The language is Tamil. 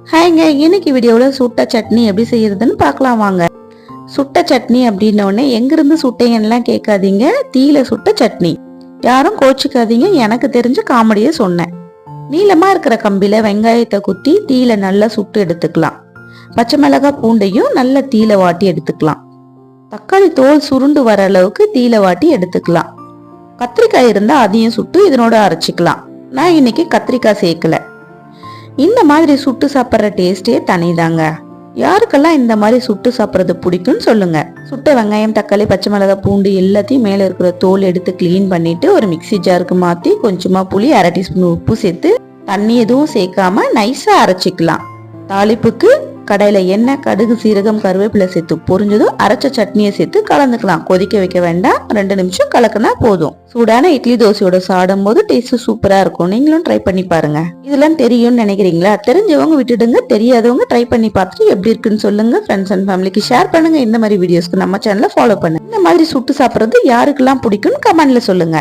ஹாய்ங்க, இன்னைக்கு வீடியோவில் சுட்ட சட்னி எப்படி செய்யறதுன்னு பார்க்கலாம் வாங்க. சுட்ட சட்னி அப்படின்னோடனே எங்கிருந்து சுட்டைங்கலாம் கேட்காதீங்க. தீயில சுட்ட சட்னி. யாரும் கோச்சிக்காதீங்க, எனக்கு தெரிஞ்ச காமெடியை சொன்னேன். நீளமா இருக்கிற கம்பியில வெங்காயத்தை குத்தி தீயில நல்லா சுட்டு எடுத்துக்கலாம். பச்சை மிளகாய் பூண்டையும் நல்ல தீயில வாட்டி எடுத்துக்கலாம். தக்காளி தோல் சுருண்டு வர அளவுக்கு தீயில வாட்டி எடுத்துக்கலாம். கத்திரிக்காய் இருந்தா அதையும் சுட்டு இதனோட அரைச்சிக்கலாம். நான் இன்னைக்கு கத்திரிக்காய் சேர்க்கல. இந்த மாதிரி சுட்டு சாப்பிட்ற டேஸ்டே தனிதாங்க. யாருக்கெல்லாம் இந்த மாதிரி சுட்டு சாப்பிட்றது பிடிக்கும்னு சொல்லுங்க. சுட்ட வெங்காயம், தக்காளி, பச்சை மிளகாய், பூண்டு எல்லாத்தையும் மேல இருக்கிற தோல் எடுத்து கிளீன் பண்ணிட்டு ஒரு மிக்சி ஜாருக்கு மாத்தி கொஞ்சமா புளி, 1/2 டீஸ்பூன் உப்பு சேர்த்து தண்ணி எதுவும் சேர்க்காம நைஸா அரைச்சிக்கலாம். தாளிப்புக்கு கடையில எண்ணெய், கடுகு, சீரகம், கருவேப்பிலை சேர்த்து பொரிஞ்சதும் அரைச்ச சட்னியை சேர்த்து கலந்துக்கலாம். கொதிக்க வைக்க வேண்டாம், 2 நிமிஷம் கலக்குனா போதும். சூடான இட்லி தோசையோட சாடும் போது டேஸ்ட் சூப்பரா இருக்கும். நீங்களும் ட்ரை பண்ணி பாருங்க. இதெல்லாம் தெரியும்னு நினைக்கிறீங்களா? தெரிஞ்சவங்க விட்டுடுங்க, தெரியாதவங்க ட்ரை பண்ணி பார்த்துட்டு எப்படி இருக்குன்னு சொல்லுங்க. ஃப்ரெண்ட்ஸ் அண்ட் ஃபேமிலிக்கு ஷேர் பண்ணுங்க. இந்த மாதிரி வீடியோஸ்க்கு நம்ம சேனலை ஃபாலோ பண்ணுங்க. இந்த மாதிரி சுட்டு சாப்பிட்றது யாருக்கெல்லாம் பிடிக்கும்னு கமெண்ட்ல சொல்லுங்க.